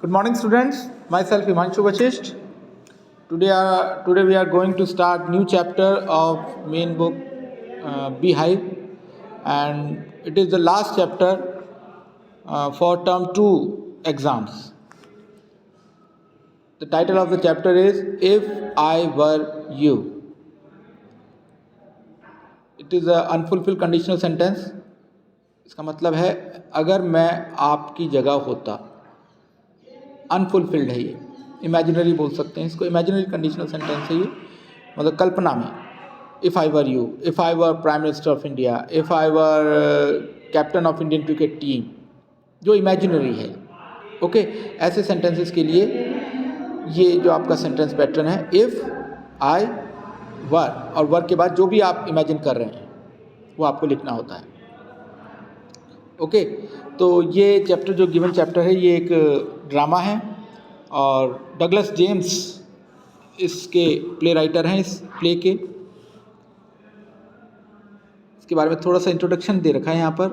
Good morning, students. Myself Himanshu Vachist. Today we are going to start new chapter of main book Beehive, and it is the last chapter for term 2 exams. The title of the chapter is If I Were You. It is a unfulfilled conditional sentence. इसका मतलब है अगर मैं आपकी जगह होता. Unfulfilled है ये, इमेजिनरी बोल सकते हैं इसको, इमेजिनरी कंडीशनल सेंटेंस है ये, मतलब कल्पना में. If I were you, if I were prime minister of India, if I were captain of Indian cricket team, जो इमेजिनरी है. ओके, ऐसे सेंटेंसेस के लिए ये जो आपका सेंटेंस पैटर्न है, इफ़ आई वर, और वर के बाद जो भी आप इमेजिन कर रहे हैं वो आपको लिखना होता है. ओके, तो ये चैप्टर जो गिवन चैप्टर है ये एक ड्रामा है और डगलस जेम्स इसके प्ले राइटर हैं. इस प्ले के इसके बारे में थोड़ा सा इंट्रोडक्शन दे रखा है यहाँ पर.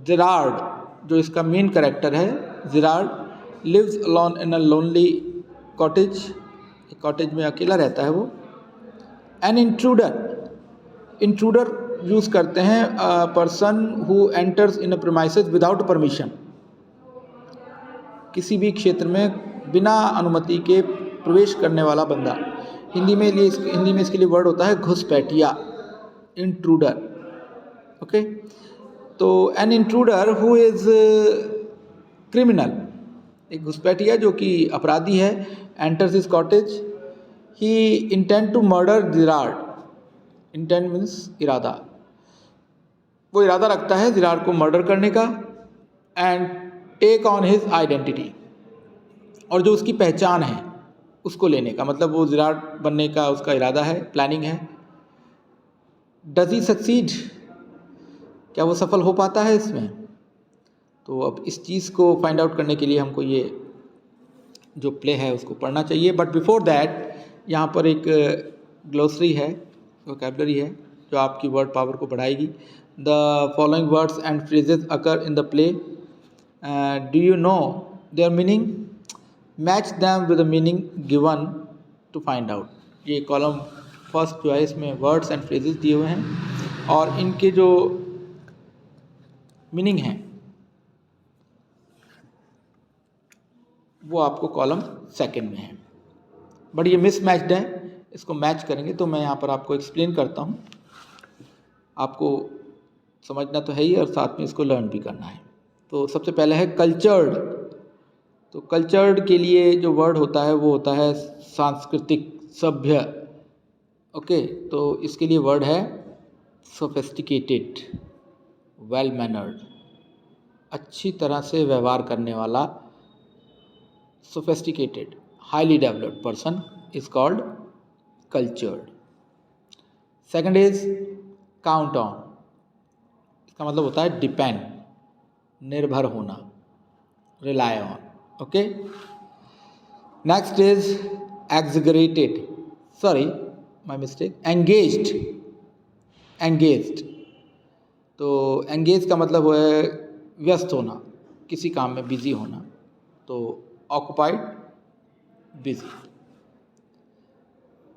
जेरार्ड जो इसका मेन कैरेक्टर है, Gerard lives alone in a lonely cottage. Cottage में अकेला रहता है वो. एन इंट्रूडर यूज़ करते हैं person who enters in a premises without permission. किसी भी क्षेत्र में बिना अनुमति के प्रवेश करने वाला बंदा. हिंदी में इसके लिए वर्ड होता है घुसपैठिया, इंट्रूडर. ओके, तो an intruder who is criminal, एक घुसपैठिया जो कि अपराधी है, enters his cottage. He intend to murder Gerard. Intend means इरादा. वो इरादा रखता है जेरार्ड को मर्डर करने का. And take on his identity, और जो उसकी पहचान है उसको लेने का, मतलब वो जेरार्ड बनने का उसका इरादा है, प्लानिंग है. डज ही सक्सीड, क्या वो सफल हो पाता है इसमें? तो अब इस चीज़ को फाइंड आउट करने के लिए हमको ये जो प्ले है उसको पढ़ना चाहिए. बट बिफोर दैट यहाँ पर एक ग्लोसरी है, वोकैबुलरी है जो आपकी वर्ड पावर को बढ़ाएगी. The following words and phrases occur in the play. Do you know their meaning? Match them with the meaning given to find out. ये कॉलम फर्स्ट जो है इसमें वर्ड्स एंड फ्रेजेस दिए हुए हैं और इनके जो मीनिंग हैं वो आपको कॉलम सेकंड में है. बट ये मिसमैच्ड है, इसको मैच करेंगे. तो मैं यहाँ पर आपको एक्सप्लेन करता हूँ. आपको समझना तो है ही और साथ में इसको लर्न भी करना है. तो सबसे पहले है कल्चर्ड. तो कल्चर्ड के लिए जो वर्ड होता है वो होता है सांस्कृतिक, सभ्य. ओके, तो इसके लिए वर्ड है सोफिस्टिकेटेड, वेल मैनर्ड, अच्छी तरह से व्यवहार करने वाला. Sophisticated, highly developed person is called cultured. Second is count on. इसका मतलब होता है डिपेंड, निर्भर होना, rely on. Okay, next is exaggerated, sorry my mistake, engaged. तो एंगेज का मतलब वो है व्यस्त होना, किसी काम में बिजी होना. तो ऑक्युपाइड, बिजी.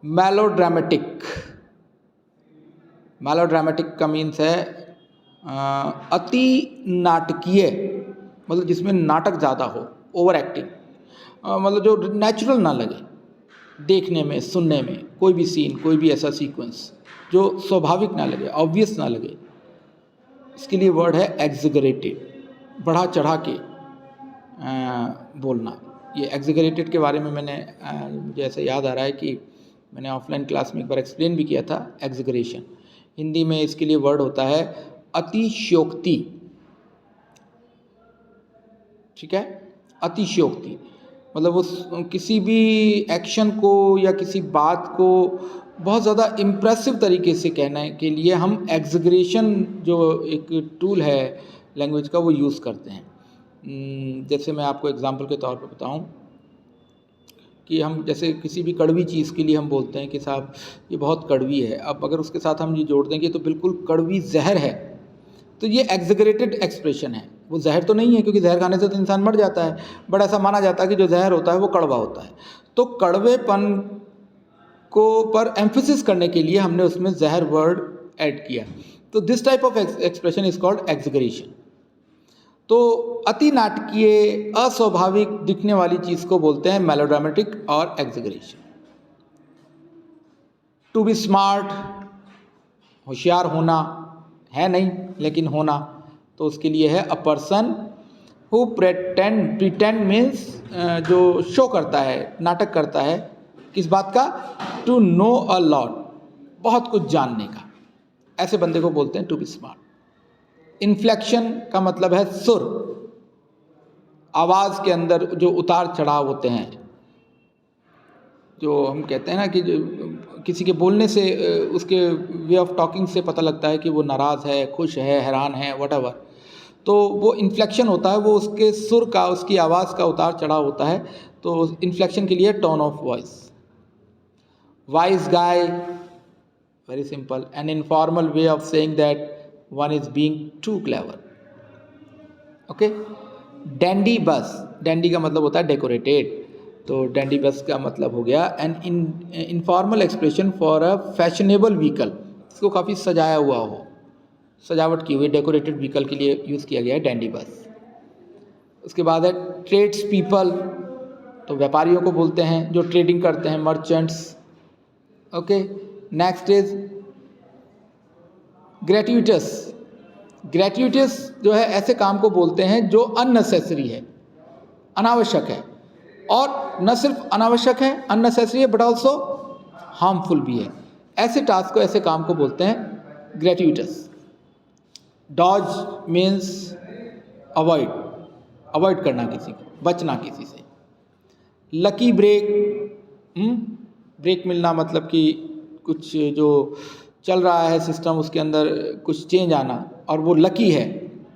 मेलोड्रामेटिक का मीन्स है अति नाटकीय, मतलब जिसमें नाटक ज़्यादा हो, ओवर एक्टिंग, मतलब जो नेचुरल ना लगे देखने में, सुनने में. कोई भी सीन, कोई भी ऐसा सीक्वेंस जो स्वाभाविक ना लगे, ऑब्वियस ना लगे, इसके लिए वर्ड है एग्जिगरेटेड, बढ़ा चढ़ा के बोलना. ये एग्जिगरेटेड के बारे में मुझे ऐसा याद आ रहा है कि मैंने ऑफलाइन क्लास में एक बार एक्सप्लेन भी किया था. एग्जिगरेशन हिंदी में इसके लिए वर्ड होता है अतिशयोक्ति. ठीक है, अतिशयोक्ति मतलब वो किसी भी एक्शन को या किसी बात को बहुत ज़्यादा इम्प्रेसिव तरीके से कहने के लिए हम एग्जिगरेशन जो एक टूल है लैंग्वेज का वो यूज़ करते हैं. जैसे मैं आपको एग्जांपल के तौर पर बताऊं कि हम जैसे किसी भी कड़वी चीज़ के लिए हम बोलते हैं कि साहब ये बहुत कड़वी है. अब अगर उसके साथ हम ये जोड़ देंगे तो बिल्कुल कड़वी जहर है, तो ये एग्जिगरेटेड एक्सप्रेशन है. वो जहर तो नहीं है, क्योंकि जहर खाने से तो इंसान मर जाता है, बट ऐसा माना जाता है कि जो जहर होता है वो कड़वा होता है। तो कड़वेपन को पर एम्फेसिस करने के लिए हमने उसमें जहर वर्ड ऐड किया। तो this type of expression is called exaggeration. तो अति नाटकीय, अस्वाभाविक दिखने वाली चीज़ को बोलते हैं मेलोड्रामेटिक और एक्सग्रेशन। टू बी स्मार्ट, होशियार होना, है नहीं लेकिन होना, तो उसके लिए है a person who pretend means जो शो करता है, नाटक करता है, किस बात का? टू नो अ लॉट, बहुत कुछ जानने का, ऐसे बंदे को बोलते हैं टू बी स्मार्ट। इन्फ्लेक्शन का मतलब है सुर, आवाज़ के अंदर जो उतार चढ़ाव होते हैं, जो हम कहते हैं ना कि जो किसी के बोलने से उसके वे ऑफ टॉकिंग से पता लगता है कि वो नाराज़ है, खुश है, हैरान है, व्हाटएवर, तो वो इन्फ्लेक्शन होता है, वो उसके सुर का, उसकी आवाज़ का उतार चढ़ाव होता है। तो इन्फ्लेक्शन के लिए tone of voice. Wise guy, very simple, an informal way of saying that one is being too clever. Okay. Dandy बस, डैंडी का मतलब होता है डेकोरेटेड, तो डैंडी बस का मतलब हो गया an informal expression for a fashionable vehicle, इसको काफ़ी सजाया हुआ हो, सजावट की हुई डेकोरेटेड व्हीकल के लिए यूज़ किया गया है डैंडी बस। उसके बाद है ट्रेड्स पीपल, तो व्यापारियों को बोलते हैं जो ट्रेडिंग करते हैं, merchants. Okay. Next is gratuitous. Gratuitous जो है ऐसे काम को बोलते हैं जो अननेसेसरी है, अनावश्यक है, और न सिर्फ अनावश्यक है, अननेसेसरी है, बट ऑल्सो हार्मफुल भी है। ऐसे टास्क को, ऐसे काम को बोलते हैं ग्रेट्यूटस। डॉज मीन्स अवॉइड, अवॉइड करना किसी को, बचना किसी से। लकी ब्रेक, ब्रेक मिलना मतलब कि कुछ जो चल रहा है सिस्टम उसके अंदर कुछ चेंज आना और वो लकी है,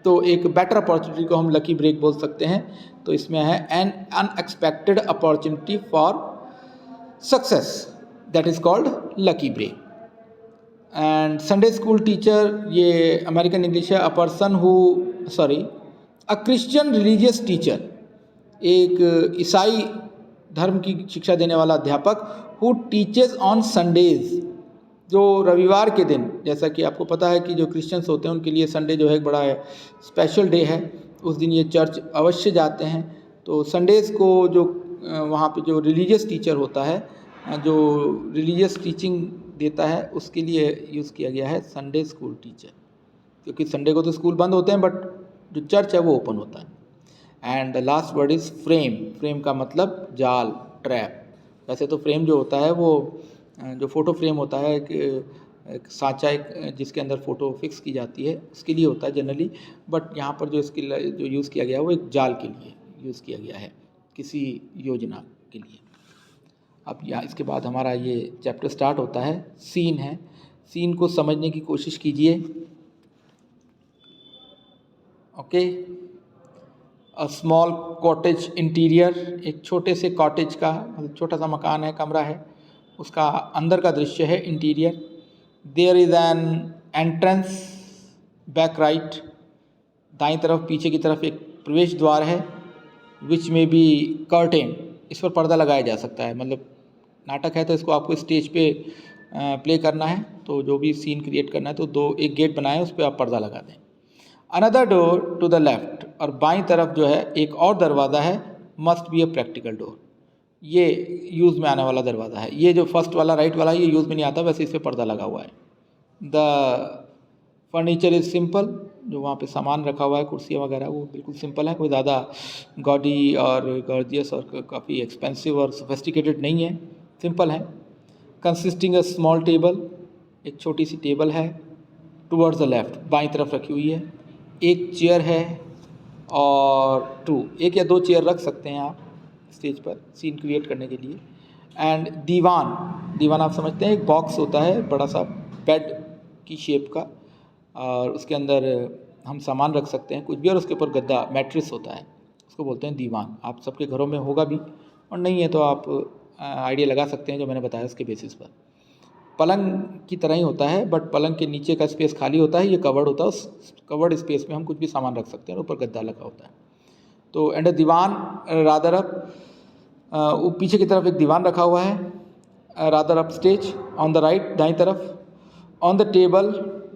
तो एक बेटर अपॉर्चुनिटी को हम लकी ब्रेक बोल सकते हैं। तो इसमें है an unexpected opportunity for success, that is called lucky break. And Sunday school teacher, ये अमेरिकन इंग्लिश है। A person who, sorry, a Christian religious teacher, एक ईसाई धर्म की शिक्षा देने वाला अध्यापक, हु टीचेज ऑन संडेज, जो रविवार के दिन, जैसा कि आपको पता है कि जो क्रिश्चियंस होते हैं उनके लिए संडे जो है एक बड़ा स्पेशल डे है, उस दिन ये चर्च अवश्य जाते हैं। तो संडेज़ को जो वहाँ पे जो रिलीजियस टीचर होता है, जो रिलीजियस टीचिंग देता है, उसके लिए यूज़ किया गया है संडे स्कूल टीचर, क्योंकि संडे को तो स्कूल बंद होते हैं बट जो चर्च है वो ओपन होता है। And the last word is frame. Frame का मतलब जाल, ट्रैप। वैसे तो फ्रेम जो होता है वो जो फ़ोटो फ्रेम होता है, एक सांचा, एक जिसके अंदर फ़ोटो फिक्स की जाती है, उसके लिए होता है जनरली, बट यहाँ पर जो इसके जो यूज़ किया गया है वो एक जाल के लिए यूज़ किया गया है, किसी योजना के लिए। अब यहाँ इसके बाद हमारा ये चैप्टर स्टार्ट होता है, सीन है। सीन को समझने की कोशिश कीजिए। Okay. A small cottage interior, एक छोटे से कॉटेज का मतलब छोटा सा मकान है, कमरा है, उसका अंदर का दृश्य है, interior. There is an entrance, back right, दाईं तरफ पीछे की तरफ एक प्रवेश द्वार है, विच में बी कर्टेन, इस पर पर्दा लगाया जा सकता है। मतलब नाटक है तो इसको आपको स्टेज पे प्ले करना है, तो जो भी सीन क्रिएट करना है तो एक गेट बनाएं, उस पर आप पर्दा लगा दें। Another door to the left, और बाईं तरफ जो है एक और दरवाज़ा है, must be a practical door, ये यूज़ में आने वाला दरवाज़ा है। ये जो फर्स्ट वाला राइट वाला ये यूज़ में नहीं आता, वैसे इस पर पर्दा लगा हुआ है। द फर्नीचर इज़ सिंपल, जो वहाँ पे सामान रखा हुआ है, कुर्सियाँ वगैरह, वो बिल्कुल सिंपल है, कोई ज़्यादा गॉडी और गॉर्जियस और काफ़ी एक्सपेंसिव और सोफिस्टिकेटेड नहीं है, सिंपल है। कंसिस्टिंग अ स्मॉल टेबल, एक छोटी सी टेबल है, टूवर्ड्स द लेफ्ट, बाईं तरफ रखी हुई है। एक चेयर है और एक या दो चेयर रख सकते हैं आप स्टेज पर सीन क्रिएट करने के लिए। एंड दीवान, दीवान आप समझते हैं, एक बॉक्स होता है बड़ा सा बेड की शेप का, और उसके अंदर हम सामान रख सकते हैं कुछ भी, और उसके ऊपर गद्दा, मैट्रेस होता है, उसको बोलते हैं दीवान। आप सबके घरों में होगा भी, और नहीं है तो आप आइडिया लगा सकते हैं जो मैंने बताया उसके बेसिस पर। पलंग की तरह ही होता है, बट पलंग के नीचे का स्पेस खाली होता है, ये कवर्ड होता है। उस कवर्ड स्पेस में हम कुछ भी सामान रख सकते हैं, ऊपर गद्दा लगा होता है। तो एंड दीवान रादर अप, पीछे की तरफ एक दीवान रखा हुआ है, rather up stage on the right, दाईं तरफ। ऑन द टेबल,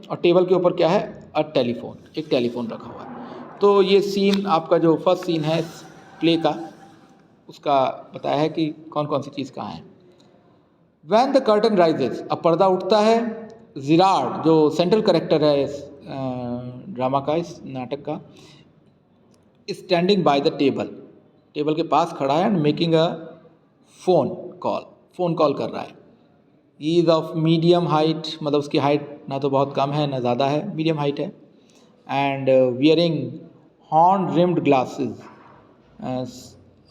और टेबल के ऊपर क्या है, अ टेलीफोन, एक टेलीफोन रखा हुआ है। तो ये सीन आपका जो फर्स्ट सीन है प्ले का, उसका बताया है कि कौन कौन सी चीज़ कहाँ है। वैन द कर्टन राइजेज, अब पर्दा उठता है। जिराड जो सेंट्रल कैरेक्टर है इस ड्रामा का, इस नाटक का, standing by the table, table के पास खड़ा है, and making a phone call कर रहा है। He is of medium height, मतलब उसकी हाइट ना तो बहुत कम है ना ज़्यादा है, मीडियम हाइट है। And wearing horn rimmed glasses,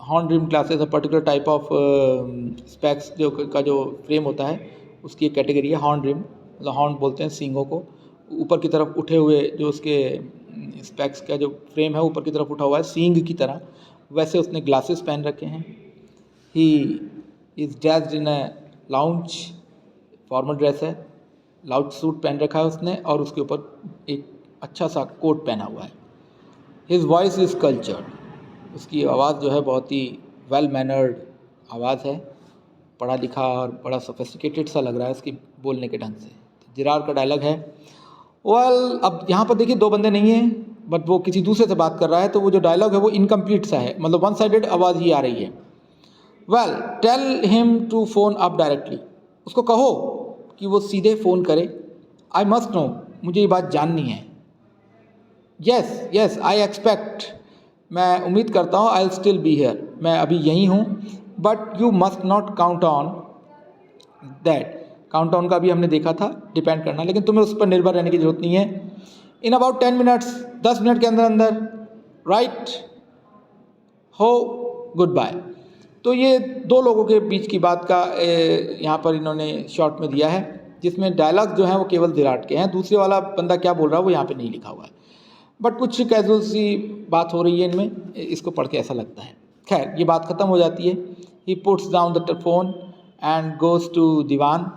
horn rimmed glasses a particular type of specs जो फ्रेम होता है, उसकी एक कैटेगरी है हॉर्न रिम, मतलब हॉर्न बोलते हैं सींगों को, ऊपर की तरफ उठे हुए जो उसके स्पेक्स का जो फ्रेम है ऊपर की तरफ उठा हुआ है सींग की तरह, वैसे उसने ग्लासेस पहन रखे हैं। He is dressed in a lounge, formal dress है, लाउंज सूट पहन रखा है उसने, और उसके ऊपर एक अच्छा सा कोट पहना हुआ है। हिज वॉइस इज़ कल्चर्ड, उसकी आवाज़ जो है बहुत ही वेल मैनर्ड आवाज़ है, पढ़ा लिखा और बड़ा सोफिस्टिकेटेड सा लग रहा है उसकी बोलने के ढंग से। जिराड का डायलॉग है, वेल, अब यहाँ पर देखिए दो बंदे नहीं हैं, बट वो किसी दूसरे से बात कर रहा है, तो वो जो डायलॉग है वो इनकम्प्लीट सा है, मतलब वन साइडेड आवाज़ ही आ रही है। Well, tell him to phone up directly, उसको कहो कि वो सीधे फ़ोन करे। आई मस्ट नो, मुझे ये बात जाननी है। यस यस आई एक्सपेक्ट, मैं उम्मीद करता हूँ, I will still be here, मैं अभी यहीं हूँ, but you must not count on that, count on का भी हमने देखा था, डिपेंड करना, लेकिन तुम्हें उस पर निर्भर रहने की ज़रूरत नहीं है। इन अबाउट 10 मिनट्स, 10 मिनट के अंदर अंदर, राइट हो, गुड बाय। तो ये दो लोगों के बीच की बात का यहाँ पर इन्होंने शॉर्ट में दिया है, जिसमें डायलॉग जो हैं वो केवल जिराड के हैं, दूसरे वाला बंदा क्या बोल रहा है वो यहाँ पे नहीं लिखा हुआ है, बट कुछ कैजुअल सी बात हो रही है इनमें, इसको पढ़ के ऐसा लगता है। खैर, ये बात ख़त्म हो जाती है। He puts down the phone and goes to divan,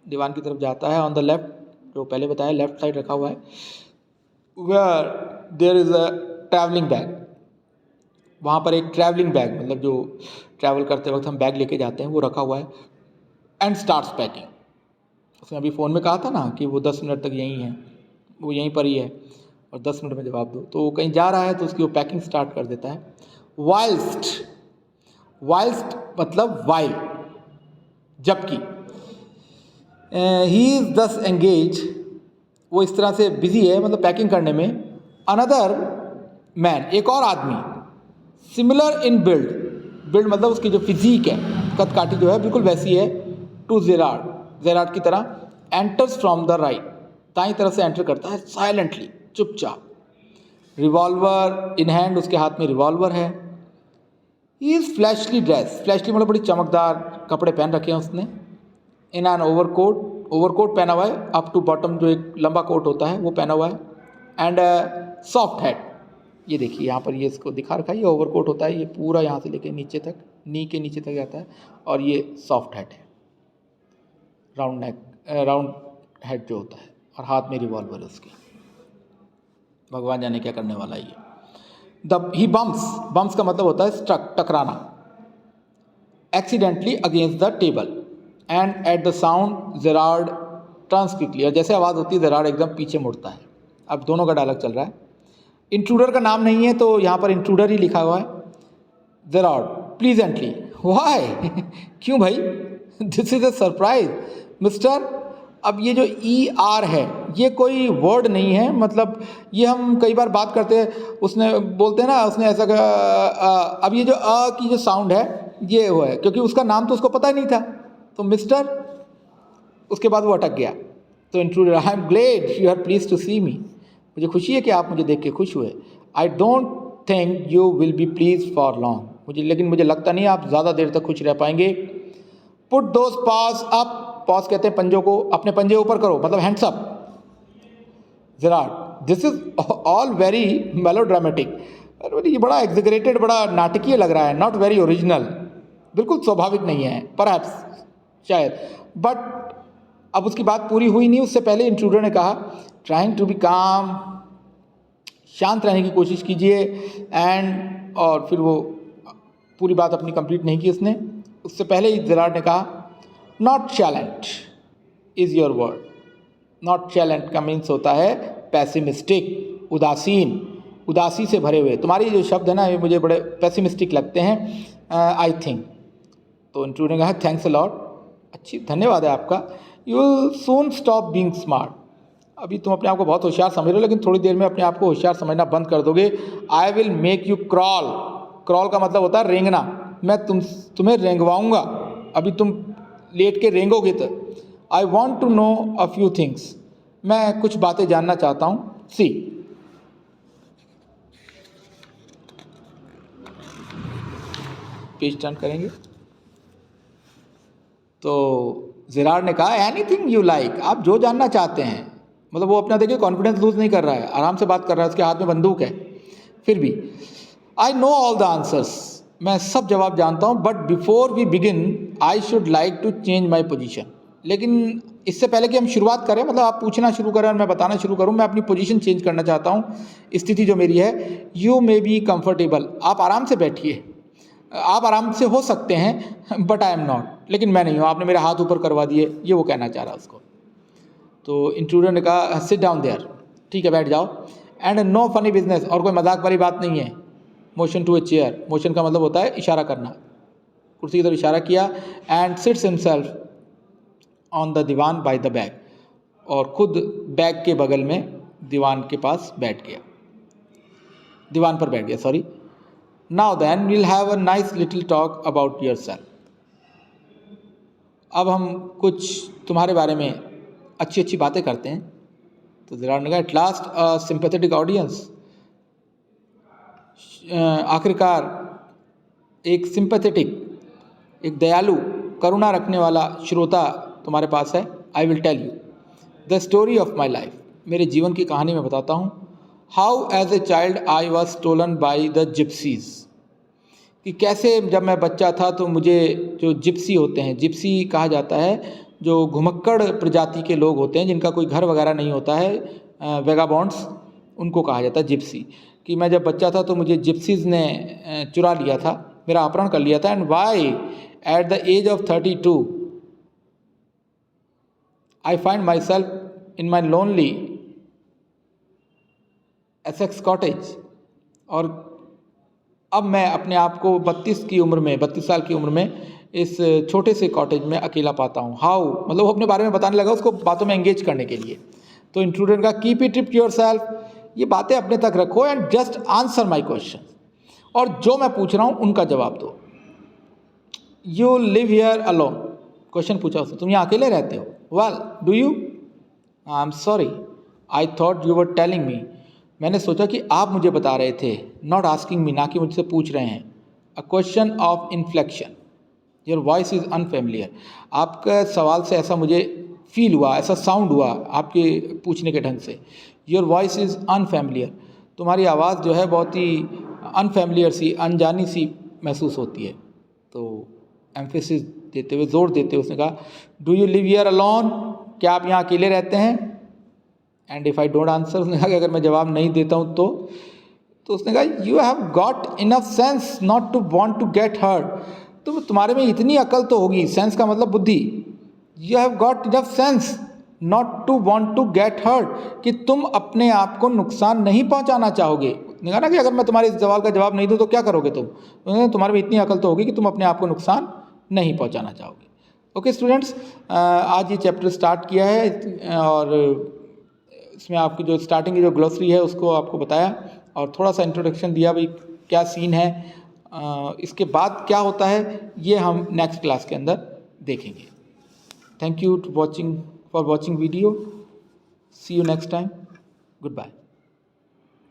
दीवान की तरफ जाता है। ऑन द लेफ्ट, जो पहले बताया लेफ्ट साइड रखा हुआ है, where there is a travelling bag, वहाँ पर एक ट्रैवलिंग बैग, मतलब जो ट्रैवल करते वक्त हम बैग लेके जाते हैं, वो रखा हुआ है। एंड स्टार्ट्स पैकिंग, उसने अभी फ़ोन में कहा था ना कि वो 10 मिनट तक यहीं है, वो यहीं पर ही है और 10 मिनट में जवाब दो, तो वो कहीं जा रहा है तो उसकी वो पैकिंग स्टार्ट कर देता है। वाइल्स्ट, वाइल्स्ट मतलब वाइल, जबकि, ही इज़ दस एंगेज, वो इस तरह से बिजी है, मतलब पैकिंग करने में। अनदर मैन, एक और आदमी, सिमिलर इन बिल्ड, बिल्ड मतलब उसकी जो फिजिक है, कद काठी जो है बिल्कुल वैसी है, टू जिराड, जिराड की तरह, एंटर्स फ्रॉम द राइट, दाईं तरफ से एंटर करता है साइलेंटली, चुपचाप, रिवॉल्वर इन हैंड, उसके हाथ में रिवॉल्वर है। He is fleshly dress, fleshly मतलब बड़ी चमकदार कपड़े पहन रखे हैं उसने। इन एन ओवरकोट, ओवरकोट पहना हुआ है, अप टू बॉटम जो एक लंबा कोट होता है वो पहना हुआ है। एंड सॉफ्ट हैट, ये देखिए यहाँ पर ये इसको दिखा रखा है, ये ओवरकोट होता है, ये पूरा यहाँ से लेके नीचे तक, नी के नीचे तक जाता है, और ये सॉफ्ट हैट है, राउंड नेक, राउंड हेड जो होता है, और हाथ में रिवॉल्वर है उसके, भगवान जाने क्या करने वाला है ये। ही बम्प्स, बम्प्स का मतलब होता है स्ट्रक, टकराना, accidentally against the table, and at the sound Gerard turns quickly, और जैसे आवाज़ होती है जिराड एकदम पीछे मुड़ता है। अब दोनों का डायलॉग चल रहा है। इंट्रूडर का नाम नहीं है तो यहाँ पर इंट्रूडर ही लिखा हुआ है। जिराड प्लीजेंटली, व्हाई, क्यों भाई, this is a surprise mister. अब ये जो ER है ये कोई वर्ड नहीं है, मतलब ये हम कई बार बात करते हैं, उसने बोलते हैं ना, उसने ऐसा अब ये जो की जो साउंड है ये वो है, क्योंकि उसका नाम तो उसको पता ही नहीं था, तो मिस्टर, उसके बाद वो अटक गया। तो intruder, I am glad you are please to see me, मुझे खुशी है कि आप मुझे देख के खुश हुए। I don't think you will be please for long, लेकिन मुझे लगता नहीं आप ज़्यादा देर तक खुश रह पाएंगे। Put those pass up, pause कहते हैं पंजों को, अपने पंजे ऊपर करो, मतलब hands up. Gerard, this is all very melodramatic, ये बड़ा एग्जेगरेटेड, बड़ा नाटकीय लग रहा है, नॉट वेरी ओरिजिनल, बिल्कुल स्वाभाविक नहीं है, परहैप्स, शायद, बट अब उसकी बात पूरी हुई नहीं, उससे पहले इंट्रूडर ने कहा ट्राइंग टू बी काम, शांत रहने की कोशिश कीजिए, एंड और फिर वो पूरी बात अपनी कंप्लीट नहीं की उसने। उससे पहले ही जेरार्ड ने कहा nonchalant is your word. Nonchalant का मीन्स होता है पैसिमिस्टिक, उदासीन, उदासी से भरे हुए। तुम्हारी जो शब्द है ना ये मुझे बड़े पैसिमिस्टिक लगते हैं, आई थिंक। तो इंट्रूडर ने कहा थैंक्स अ लॉट, अच्छी धन्यवाद है आपका। You will soon stop being smart. अभी तुम अपने आप को बहुत होशियार समझ रहे हो, लेकिन थोड़ी देर में अपने आप को होशियार समझना बंद कर दोगे। I will make you crawl. Crawl का मतलब होता है रेंगना। मैं तुम्हें रेंगवाऊंगा, अभी तुम लेट के रेंगोगे तो। I want to know a few things. मैं कुछ बातें जानना चाहता हूँ। सी, पेज टर्न करेंगे तो जेरार्ड ने कहा एनीथिंग यू लाइक, आप जो जानना चाहते हैं। मतलब वो अपना देखिए कॉन्फिडेंस लूज नहीं कर रहा है, आराम से बात कर रहा है, उसके हाथ में बंदूक है। फिर भी I know all the answers, मैं सब जवाब जानता हूँ, but before we begin I should like to change my position. लेकिन इससे पहले कि हम शुरुआत करें, मतलब आप पूछना शुरू करें और मैं बताना शुरू करूँ, मैं अपनी पोजीशन चेंज करना चाहता हूँ। स्थिति जो मेरी है, यू मे बी कंफर्टेबल, आप आराम से बैठिए, आप आराम से हो सकते हैं, बट आई एम नॉट, लेकिन मैं नहीं हूँ। आपने मेरे हाथ ऊपर करवा दिए, ये वो कहना चाह रहा उसको। तो इंट्रूडर ने कहा सिट डाउन देयर, ठीक है बैठ जाओ। एंड नो फनी बिजनेस, और कोई मजाक वाली बात नहीं है। Motion to a chair, motion का मतलब होता है इशारा करना, कुर्सी की तरफ इशारा किया। And sits himself on the divan by the bag, और खुद बैग के बगल में दीवान के पास बैठ गया, दीवान पर बैठ गया, sorry. Now then we'll have a nice little talk about yourself. अब हम कुछ तुम्हारे बारे में अच्छी अच्छी बातें करते हैं। तो जेरार्ड ने कहा at last a sympathetic audience, आखिरकार एक सिंपैथेटिक, एक दयालु, करुणा रखने वाला श्रोता तुम्हारे पास है। I will tell you the story of my life, मेरे जीवन की कहानी मैं बताता हूँ। How as a child I was stolen by the gypsies, कि कैसे जब मैं बच्चा था तो मुझे जो जिप्सी होते हैं, जिप्सी कहा जाता है जो घुमक्कड़ प्रजाति के लोग होते हैं जिनका कोई घर वगैरह नहीं होता है, वेगाबॉन्ड्स, उनको कहा जाता है जिप्सी। कि मैं जब बच्चा था तो मुझे जिप्सीज ने चुरा लिया था, मेरा अपहरण कर लिया था। And why at the age of 32 I find myself in my lonely Essex cottage, और अब मैं अपने आप को 32 साल की उम्र में इस छोटे से कॉटेज में अकेला पाता हूँ। हाउ, मतलब वो अपने बारे में बताने लगा, उसको बातों में एंगेज करने के लिए। तो इंट्रूडर का keep it to yourself, ये बातें अपने तक रखो, and just answer my question, और जो मैं पूछ रहा हूँ उनका जवाब दो। You live here alone, question पूछा उसने, तुम यहाँ अकेले रहते हो। Well do you, I am sorry, I thought you were telling me, मैंने सोचा कि आप मुझे बता रहे थे। नॉट आस्किंग मी, ना कि मुझसे पूछ रहे हैं। A question of inflection, your voice is unfamiliar, आपका सवाल से ऐसा मुझे फील हुआ, ऐसा साउंड हुआ आपके पूछने के ढंग से। योर वॉइस इज़ अनफेमिलियर, तुम्हारी आवाज़ जो है बहुत ही अनफेमिलियर सी, अनजानी सी महसूस होती है। तो एम्फेसिस देते हुए, जोर देते हुए उसने कहा do you live here alone, क्या आप यहाँ अकेले रहते हैं। And if I don't answer, उसने कहा कि अगर मैं जवाब नहीं देता हूँ तो उसने कहा you have got enough sense not to want to get hurt, तो तुम्हारे में इतनी अकल तो होगी, सेंस का मतलब बुद्धि, you have got enough sense not to want to get hurt, कि तुम अपने आप को नुकसान नहीं पहुंचाना चाहोगे। उसने कहा ना कि अगर मैं तुम्हारे इस सवाल का जवाब नहीं दूँ तो क्या करोगे तुम, तुम्हारे में इतनी अकल तो होगी कि तुम अपने आप को नुकसान नहीं पहुंचाना चाहोगे। ओके स्टूडेंट्स, आज ये चैप्टर स्टार्ट किया है, और इसमें आपकी जो स्टार्टिंग की जो ग्लोसरी है उसको आपको बताया, और थोड़ा सा इंट्रोडक्शन दिया भाई क्या सीन है, इसके बाद क्या होता है ये हम नेक्स्ट क्लास के अंदर देखेंगे। Thank you for watching video, see you next time, good bye.